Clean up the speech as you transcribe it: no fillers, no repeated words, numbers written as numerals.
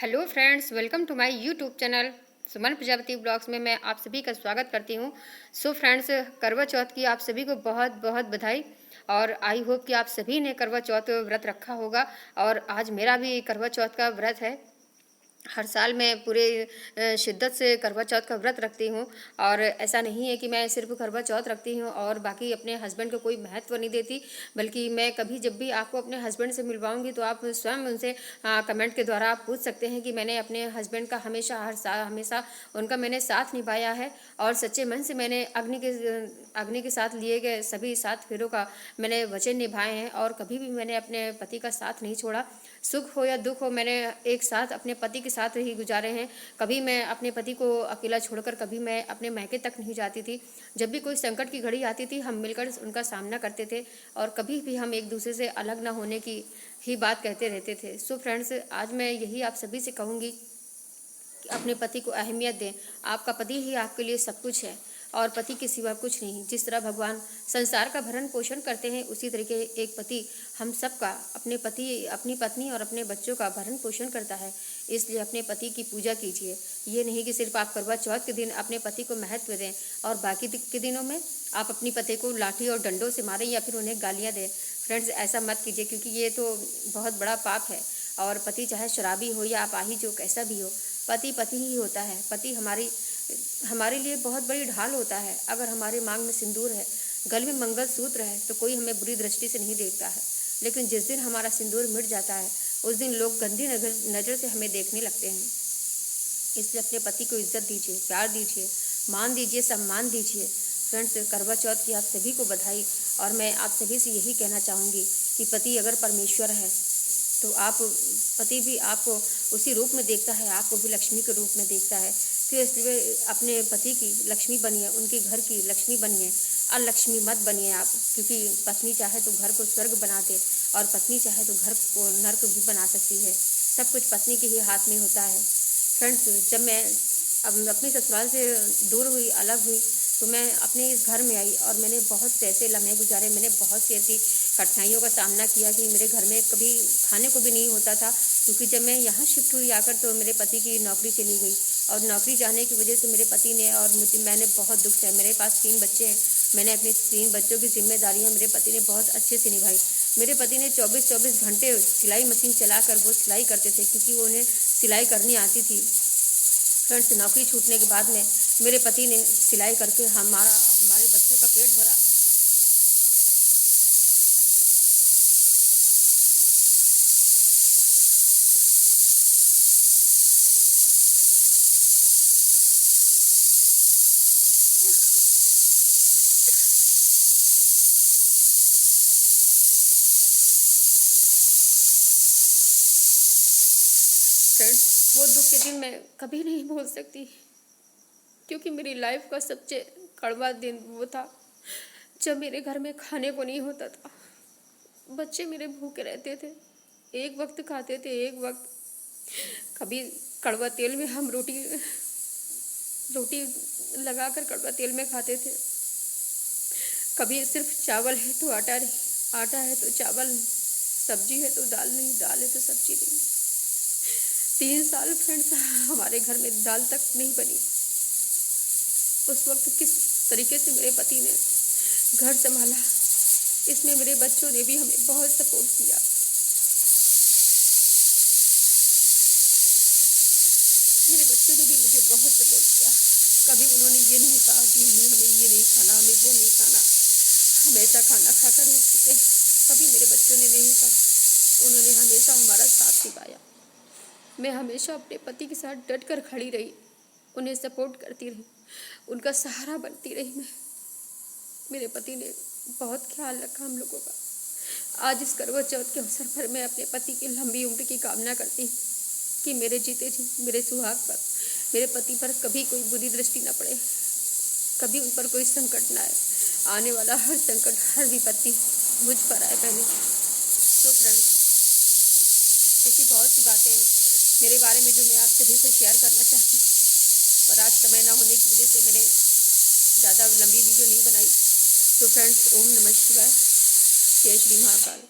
Hello friends, welcome to my YouTube channel Suman Prajapati blogs में मैं आप सभी का स्वागत करती हूँ। सो फ्रेंड्स, करवा चौथ की आप सभी को बहुत बहुत बधाई। और आई होप कि आप सभी ने करवा चौथ व्रत रखा होगा। और आज मेरा भी करवा चौथ का व्रत है। हर साल मैं पूरे शिद्दत से करवा चौथ का व्रत रखती हूँ। और ऐसा नहीं है कि मैं सिर्फ करवा चौथ रखती हूँ और बाकी अपने हस्बैंड को कोई महत्व नहीं देती, बल्कि मैं कभी जब भी आपको अपने हस्बैंड से मिलवाऊंगी तो आप स्वयं उनसे कमेंट के द्वारा आप पूछ सकते हैं कि मैंने अपने हस्बैंड का हमेशा उनका मैंने साथ निभाया है। और सच्चे मन से मैंने अग्नि के साथ लिए गए सभी 7 फेरों का मैंने वचन निभाए हैं और कभी भी मैंने अपने पति का साथ नहीं छोड़ा। सुख हो या दुख हो, मैंने एक साथ अपने पति के साथ ही गुजारे हैं। कभी मैं अपने पति को अकेला छोड़कर कभी मैं अपने मायके तक नहीं जाती थी। जब भी कोई संकट की घड़ी आती थी हम मिलकर उनका सामना करते थे और कभी भी हम एक दूसरे से अलग ना होने की ही बात कहते रहते थे। सो फ्रेंड्स, आज मैं यही आप सभी से कहूँगी कि अपने पति को अहमियत दें। आपका पति ही आपके लिए सब कुछ है और पति के सिवा कुछ नहीं। जिस तरह भगवान संसार का भरण पोषण करते हैं, उसी तरीके एक पति हम सबका अपनी पत्नी और अपने बच्चों का भरण पोषण करता है। इसलिए अपने पति की पूजा कीजिए। ये नहीं कि सिर्फ आप करवा चौथ के दिन अपने पति को महत्व दें और बाकी के दिनों में आप अपनी पति को लाठी और डंडों से मारें या फिर उन्हें गालियाँ दें। फ्रेंड्स, ऐसा मत कीजिए, क्योंकि ये तो बहुत बड़ा पाप है। और पति चाहे शराबी हो या अपाहिज हो, कैसा भी हो, पति पति ही होता है। पति हमारे लिए बहुत बड़ी ढाल होता है। अगर हमारे मांग में सिंदूर है, गले में मंगलसूत्र है, तो कोई हमें बुरी दृष्टि से नहीं देखता है। लेकिन जिस दिन हमारा सिंदूर मिट जाता है, उस दिन लोग गंदी नज़र से हमें देखने लगते हैं। इसलिए अपने पति को इज्जत दीजिए, प्यार दीजिए, मान दीजिए, सम्मान दीजिए। फ्रेंड्स, करवा चौथ की आप सभी को बधाई। और मैं आप सभी से यही कहना चाहूँगी कि पति अगर परमेश्वर है तो आप पति भी आपको उसी रूप में देखता है, आपको भी लक्ष्मी के रूप में देखता है। तो इसलिए अपने पति की लक्ष्मी बनिए, उनके घर की लक्ष्मी बनिए, अलक्ष्मी मत बनिए आप। क्योंकि पत्नी चाहे तो घर को स्वर्ग बना दे और पत्नी चाहे तो घर को नर्क भी बना सकती है। सब कुछ पत्नी के ही हाथ में होता है। फ्रेंड्स, जब मैं अब अपने ससुराल से दूर हुई, अलग हुई, तो मैं अपने इस घर में आई और मैंने बहुत से ऐसे लम्हे गुजारे। मैंने बहुत सी ऐसी कठिनाइयों का सामना किया कि मेरे घर में कभी खाने को भी नहीं होता था। क्योंकि जब मैं यहाँ शिफ्ट हुई आकर, तो मेरे पति की नौकरी चली गई और नौकरी जाने की वजह से मेरे पति ने और मैंने बहुत दुख सहा। मेरे पास 3 बच्चे हैं। मैंने अपने 3 बच्चों की जिम्मेदारियाँ मेरे पति ने बहुत अच्छे से निभाई। मेरे पति ने 24-24 घंटे सिलाई मशीन चलाकर वो सिलाई करते थे, क्योंकि वो उन्हें सिलाई करनी आती थी। फ्रेंड्स, नौकरी छूटने के बाद में मेरे पति ने सिलाई करके हमारे बच्चों का पेट भरा। फ्रेंड्स, वो दुख के दिन मैं कभी नहीं भूल सकती, क्योंकि मेरी लाइफ का सबसे कड़वा दिन वो था जब मेरे घर में खाने को नहीं होता था। बच्चे मेरे भूखे रहते थे, एक वक्त खाते थे, एक वक्त कभी कड़वा तेल में हम रोटी रोटी लगाकर कड़वा तेल में खाते थे। कभी सिर्फ चावल है तो आटा है तो चावल, सब्जी है तो दाल नहीं, दाल है तो सब्जी नहीं। 3 साल फ्रेंड्स हमारे घर में दाल तक नहीं बनी। उस वक्त किस तरीके से मेरे पति ने घर संभाला, इसमें मेरे बच्चों ने भी हमें बहुत सपोर्ट किया। मेरे बच्चों ने भी मुझे बहुत सपोर्ट किया। कभी उन्होंने ये नहीं कहा कि मम्मी हमें ये नहीं खाना, हमें वो नहीं खाना, हम ऐसा खाना खाकर हो चुके। कभी मेरे बच्चों ने नहीं कहा। उन्होंने हमेशा हमारा साथ निभाया। मैं हमेशा अपने पति के साथ डट कर खड़ी रही, उन्हें सपोर्ट करती रही, उनका सहारा बनती रही मैं। मेरे पति ने बहुत ख्याल रखा हम लोगों का। आज इस करवा चौथ के अवसर पर मैं अपने पति की लंबी उम्र की कामना करती हूँ कि मेरे जीते जी मेरे सुहाग पर, मेरे पति पर कभी कोई बुरी दृष्टि न पड़े, कभी उन पर कोई संकट न आए। आने वाला हर संकट, हर विपत्ति मुझ पर आए पहले। तो फ्रेंड्स, ऐसी बहुत सी बातें हैं मेरे बारे में जो मैं आप सभी से शेयर करना चाहती हूँ, पर आज समय ना होने की वजह से मैंने ज़्यादा लंबी वीडियो नहीं बनाई। तो फ्रेंड्स, ओम नमः शिवाय, जय श्री महाकाल।